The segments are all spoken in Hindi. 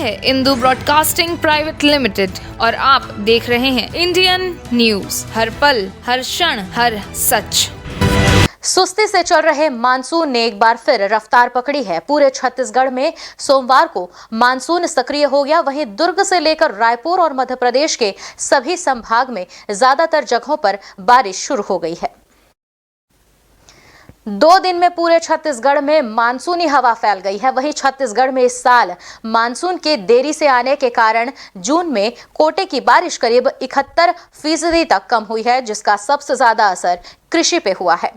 है इंदू ब्रॉडकास्टिंग प्राइवेट लिमिटेड और आप देख रहे हैं इंडियन न्यूज, हर पल, हर क्षण, हर सच। सुस्ती से चल रहे मानसून ने एक बार फिर रफ्तार पकड़ी है। पूरे छत्तीसगढ़ में सोमवार को मानसून सक्रिय हो गया। वहीं दुर्ग से लेकर रायपुर और मध्य प्रदेश के सभी संभाग में ज्यादातर जगहों पर बारिश शुरू हो गई है। 2 दिन में पूरे छत्तीसगढ़ में मानसूनी हवा फैल गई है। वहीं छत्तीसगढ़ में इस साल मानसून के देरी से आने के कारण जून में कोटे की बारिश करीब 71% तक कम हुई है, जिसका सबसे ज्यादा असर कृषि पे हुआ है।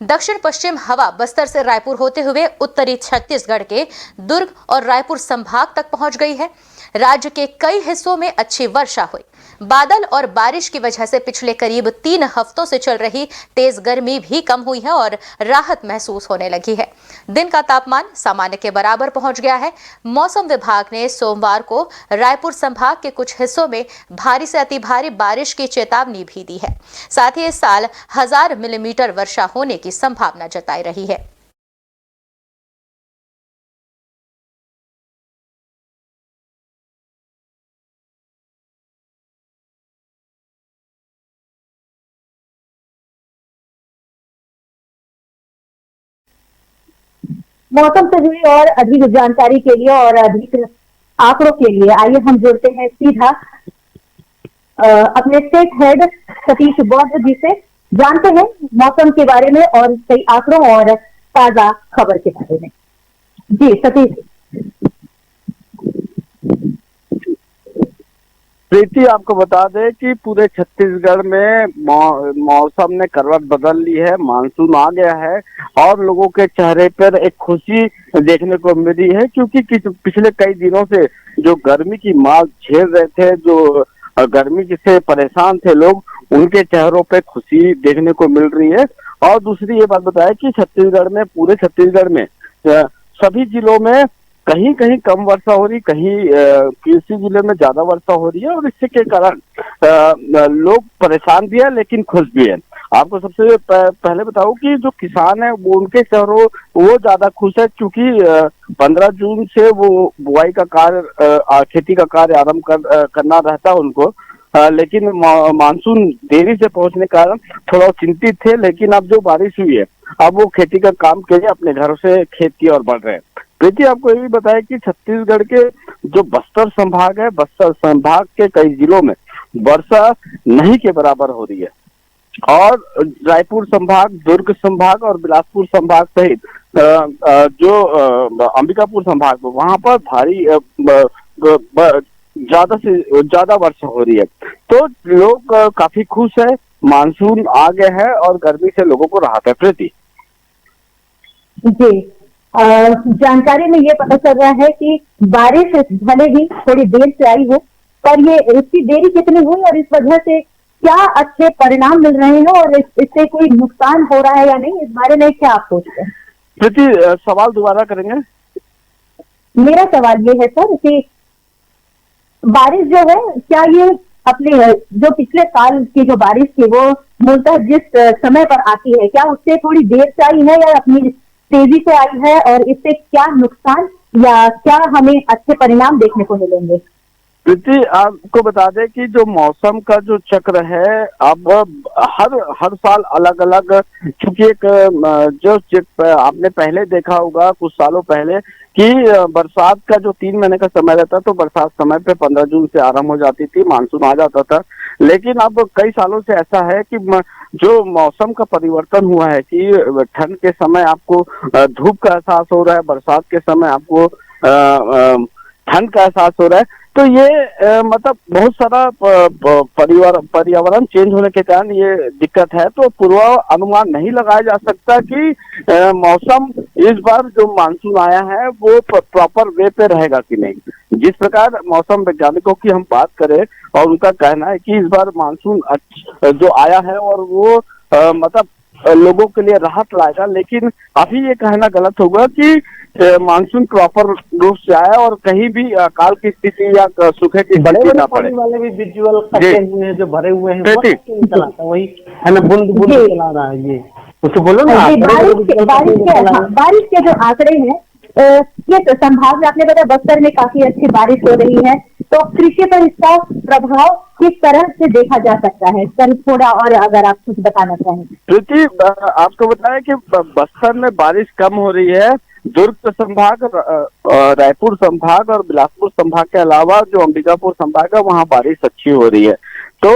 दक्षिण पश्चिम हवा बस्तर से रायपुर होते हुए उत्तरी छत्तीसगढ़ के दुर्ग और रायपुर संभाग तक पहुंच गई है। राज्य के कई हिस्सों में अच्छी वर्षा हुई। बादल और बारिश की वजह से पिछले करीब 3 हफ्तों से चल रही तेज गर्मी भी कम हुई है और राहत महसूस होने लगी है। दिन का तापमान सामान्य के बराबर पहुंच गया है। मौसम विभाग ने सोमवार को रायपुर संभाग के कुछ हिस्सों में भारी से अति भारी बारिश की चेतावनी भी दी है। साथ ही इस साल 1000 मिलीमीटर वर्षा होने की संभावना जताई रही है। मौसम से जुड़ी और अधिक जानकारी के लिए और अधिक आंकड़ों के लिए आइए हम जुड़ते हैं सीधा अपने स्टेट हेड सतीश बौद्ध जी से। जानते हैं मौसम के बारे में और कई आंकड़ों और ताजा खबर के बारे में। जी सतीश। प्रीति, आपको बता दें कि पूरे छत्तीसगढ़ में मौसम ने करवट बदल ली है। मानसून आ गया है और लोगों के चेहरे पर एक खुशी देखने को मिली है, क्योंकि पिछले कई दिनों से जो गर्मी की मार झेल रहे थे, जो गर्मी से परेशान थे लोग, उनके चेहरों पे खुशी देखने को मिल रही है। और दूसरी ये बात बताया कि छत्तीसगढ़ में, पूरे छत्तीसगढ़ में सभी जिलों में कहीं कहीं कम वर्षा हो रही, कहीं किसी जिले में ज्यादा वर्षा हो रही है और इससे के कारण लोग परेशान भी है लेकिन खुश भी है। आपको सबसे पहले बताऊं कि जो किसान है वो, उनके चेहरों वो ज्यादा खुश है, क्योंकि 15 जून से वो बुआई का कार्य, खेती का कार्य आरंभ करना रहता है उनको। लेकिन मानसून देरी से पहुंचने के कारण थोड़ा चिंतित थे, लेकिन अब जो बारिश हुई है, अब वो खेती का काम के लिए अपने घरों से खेत की ओर बढ़ रहे हैं। प्रीति, आपको ये भी बताया कि छत्तीसगढ़ के जो बस्तर संभाग है, बस्तर संभाग के कई जिलों में वर्षा नहीं के बराबर हो रही है और रायपुर संभाग, दुर्ग संभाग और बिलासपुर संभाग सहित जो अंबिकापुर संभाग में, वहां पर भारी ज्यादा से ज्यादा वर्षा हो रही है। तो लोग काफी खुश है, मानसून आ गया है और गर्मी से लोगों को राहत है। प्रीति जी, जानकारी में ये पता चल रहा है कि बारिश भले ही थोड़ी देर से आई हो, पर ये इसकी देरी कितनी हुई और इस वजह से क्या अच्छे परिणाम मिल रहे हैं और इससे कोई नुकसान हो रहा है या नहीं, इस बारे में क्या आप सोचते हैं? प्रीति, सवाल दोबारा करेंगे। मेरा सवाल ये है सर कि बारिश जो है, क्या ये अपने जो पिछले साल की जो बारिश थी वो मूलतः जिस समय पर आती है, क्या उससे थोड़ी देर से आई है या अपनी तेजी से आई है, और इससे क्या नुकसान या क्या हमें अच्छे परिणाम देखने को मिलेंगे? प्रीति, आपको बता दें कि जो मौसम का जो चक्र है, अब हर साल अलग अलग, क्योंकि एक जो आपने पहले देखा होगा कुछ सालों पहले कि बरसात का जो 3 महीने का समय रहता, तो बरसात समय पे 15 जून से आरंभ हो जाती थी, मानसून आ जाता था। लेकिन अब कई सालों से ऐसा है कि जो मौसम का परिवर्तन हुआ है कि ठंड के समय आपको धूप का एहसास हो रहा है, बरसात के समय आपको ठंड का एहसास हो रहा है। तो ये मतलब बहुत सारा पर्यावरण चेंज होने के कारण ये दिक्कत है। तो पूर्वानुमान नहीं लगाया जा सकता कि मौसम इस बार जो मानसून आया है वो प्रॉपर वे पे रहेगा कि नहीं। जिस प्रकार मौसम वैज्ञानिकों की हम बात करें और उनका कहना है कि इस बार मानसून जो आया है और वो मतलब लोगों के लिए राहत लाएगा, लेकिन अभी ये कहना गलत होगा कि मानसून प्रॉपर रूप से आया और कहीं भी अकाल की स्थिति या सूखे की स्थिति ना पड़े। वाले भी विजुअल कटे हुए हैं जो भरे हुए हैं, वही है ना, बूंद बूंद चला रहा है। ये उसको बोलो ना, बारिश के जो आंकड़े हैं ये संभाग में आपने बताया बस्तर में काफी अच्छी बारिश हो रही है, तो कृषि पर इसका प्रभाव किस तरह से देखा जा सकता है? सर थोड़ा और अगर आप कुछ बताना चाहें। प्रीति, आपको बताया कि बस्तर में बारिश कम हो रही है। दुर्ग संभाग, रायपुर संभाग और बिलासपुर संभाग के अलावा जो अंबिकापुर संभाग है वहाँ बारिश अच्छी हो रही है। तो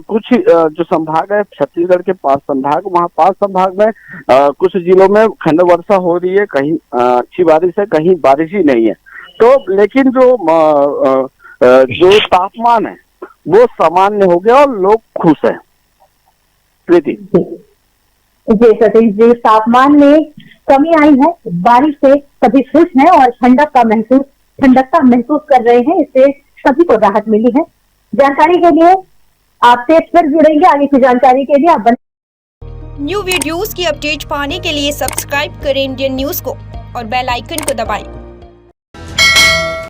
कुछ जो संभाग है छत्तीसगढ़ के 5 संभाग, वहाँ 5 संभाग में कुछ जिलों में खंड वर्षा हो रही है, कहीं अच्छी बारिश है, कहीं बारिश ही नहीं है। तो लेकिन जो तापमान है वो सामान्य हो गया और लोग खुश हैं। प्रीति जी सतीश जी, तापमान में कमी आई है, बारिश से सभी खुश हैं और ठंडकता महसूस कर रहे हैं, इससे सभी को राहत मिली है। जानकारी के लिए आपसे फिर जुड़ेंगे, आगे की जानकारी के लिए आप न्यू वीडियोस की अपडेट पाने के लिए सब्सक्राइब करें इंडियन न्यूज को और बेल आइकन को दबाएं।